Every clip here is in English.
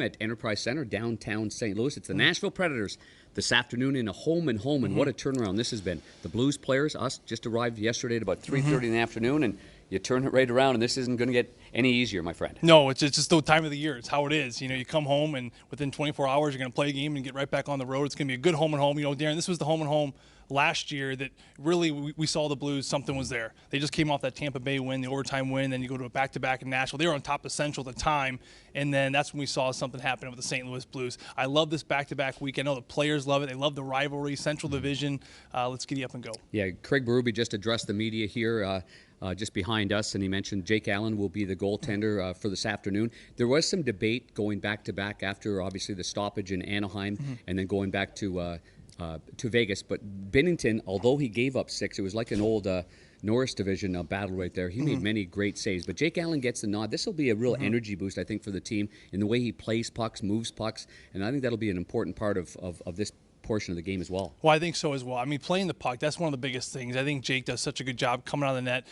at Enterprise Center, downtown St. Louis. It's the Nashville Predators this afternoon in a home and home, and what a turnaround this has been. The Blues players, us, just arrived yesterday at about 3:30 in the afternoon, and you turn it right around, and this isn't going to get any easier, my friend. No, it's just the time of the year. It's how it is. You come home, and within 24 hours, you're going to play a game and get right back on the road. It's going to be a good home and home. Darren, this was the home and home last year that really we saw the Blues, something was there. They just came off that Tampa Bay win, the overtime win, then you go to a back-to-back in Nashville. They were on top of Central at the time, and then that's when we saw something happen with the St. Louis Blues. I love this back-to-back week. I know the players love it. They love the rivalry, Central Division. Let's get you up and go. Yeah, Craig Berube just addressed the media here just behind us, and he mentioned Jake Allen will be the goaltender for this afternoon. There was some debate going back-to-back after, obviously, the stoppage in Anaheim and then going back to Vegas. But Binnington, although he gave up 6, it was like an old Norris division battle right there. He made many great saves. But Jake Allen gets the nod. This will be a real energy boost, I think, for the team in the way he plays pucks, moves pucks, and I think that'll be an important part of this portion of the game as well. Well, I think so as well. I mean, playing the puck, that's one of the biggest things. I think Jake does such a good job coming out of the net.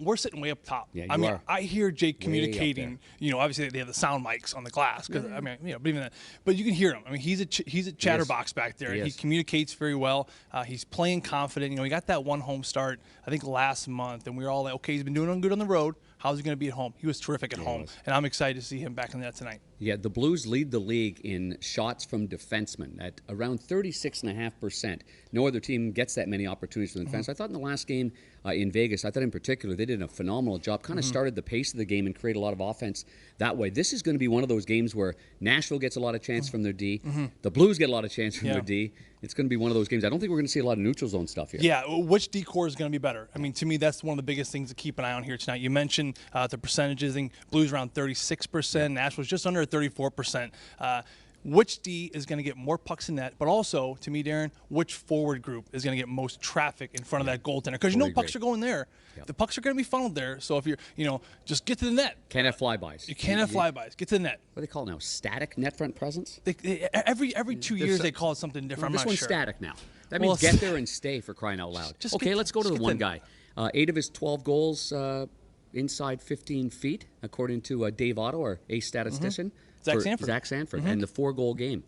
We're sitting way up top. Yeah, I mean, are. I hear Jake communicating. Obviously they have the sound mics on the glass. But even that. But you can hear him. I mean, he's a chatterbox back there. He communicates very well. He's playing confident. He got that one home start, I think, last month, and we were all like, okay, he's been doing good on the road. How's he going to be at home? He was terrific at home, and I'm excited to see him back in the net tonight. Yeah, the Blues lead the league in shots from defensemen at around 36.5%. No other team gets that many opportunities from the defense. I thought in the last game in Vegas, I thought in particular they did a phenomenal job, kind of started the pace of the game and created a lot of offense that way. This is going to be one of those games where Nashville gets a lot of chance from their D. The Blues get a lot of chance from their D. It's going to be one of those games. I don't think we're going to see a lot of neutral zone stuff here. Yeah, which D-core is going to be better? I mean, to me, that's one of the biggest things to keep an eye on here tonight. You mentioned the percentages. I think Blues around 36%. Nashville's just under 34%. Which D is going to get more pucks in net, but also, to me, Darren, which forward group is going to get most traffic in front of that goaltender? Because pucks are going there. The pucks are going to be funneled there. So if you're, just get to the net. Can't have flybys. You can't have flybys. Get to the net. What do they call it now? Static net front presence? Every 2 years they call it something different. This I'm not one's sure. static now. That means get there and stay, for crying out loud. Let's go to the one guy. 8 of his 12 goals inside 15 feet, according to Dave Otto, our ace statistician. Zach Sanford. And the 4-goal game.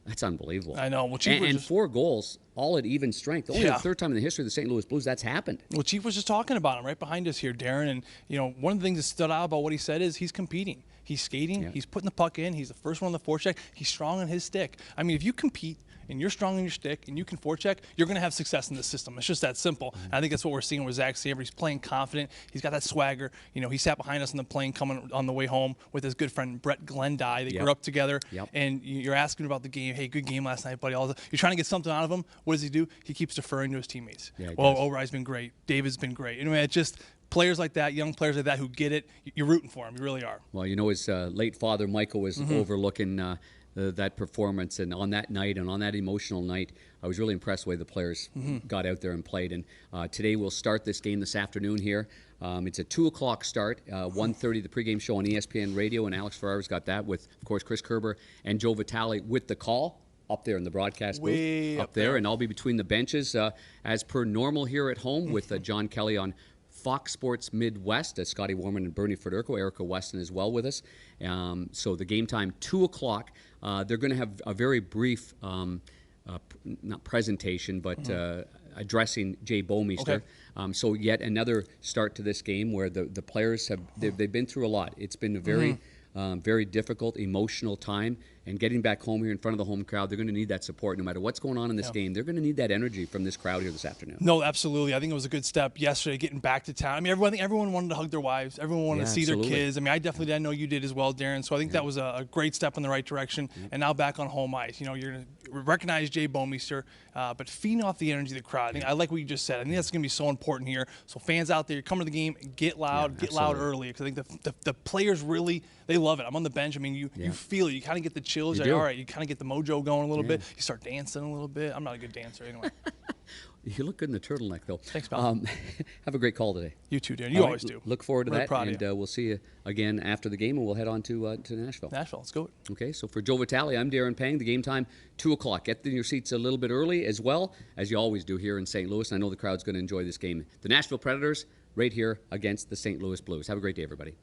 That's unbelievable. I know. Well, and 4 goals, all at even strength. Only the third time in the history of the St. Louis Blues that's happened. Well, Chief was just talking about him right behind us here, Darren. And, one of the things that stood out about what he said is he's competing. He's skating. He's putting the puck in. He's the first one on the forecheck. He's strong on his stick. I mean, if you compete and you're strong on your stick and you can forecheck, you're going to have success in the system. It's just that simple. And I think that's what we're seeing with Zach Sanford. He's playing confident. He's got that swagger. He sat behind us on the plane coming on the way home with his good friend Brett Glendy. They grew up together. And you're asking about the game. Hey, good game last night, buddy. You're trying to get something out of him. What does he do? He keeps deferring to his teammates. O'Reilly's been great. David's been great. Anyway, it's just players like that, young players like that who get it, you're rooting for them. You really are. Well, his late father, Michael, was overlooking that performance. And on that night and on that emotional night, I was really impressed with the way the players got out there and played. And today we'll start this game this afternoon here. It's a 2 o'clock start, 1:30 the pregame show on ESPN Radio, and Alex Ferrara's got that with, of course, Chris Kerber and Joe Vitale with the call up there in the broadcast booth. Way up there. And I'll be between the benches as per normal here at home with John Kelly on Fox Sports Midwest, Scotty Warman and Bernie Federico, Erica Weston as well with us. So the game time, 2 o'clock. They're going to have a very brief, not presentation, but addressing Jay Bomeister. So yet another start to this game where the players they've been through a lot. It's been a very difficult, emotional time. And getting back home here in front of the home crowd, they're going to need that support no matter what's going on in this game. They're going to need that energy from this crowd here this afternoon. No, absolutely. I think it was a good step yesterday getting back to town. I mean, I think everyone wanted to hug their wives. Everyone wanted to see their kids. I mean, I definitely did. I know you did as well, Darren. So I think that was a great step in the right direction. And now back on home ice. You're going to recognize Jay Bomeister, but feeding off the energy of the crowd. I like what you just said. I think that's going to be so important here. So fans out there, come to the game, get loud, get loud early. Because I think the players really, they love it. I'm on the bench. I mean, you feel it. You kind of get the chills. All right, you kind of get the mojo going a little bit. You start dancing a little bit. I'm not a good dancer anyway. You look good in the turtleneck, though. Thanks, pal. Have a great call today. You too, Darren. You always do. Look forward to that, and we'll see you again after the game, and we'll head on to Nashville. Let's go. Okay, so for Joe Vitale, I'm Darren Pang. The game time, 2 o'clock. Get in your seats a little bit early as well, as you always do here in St. Louis, and I know the crowd's going to enjoy this game. The Nashville Predators right here against the St. Louis Blues. Have a great day, everybody.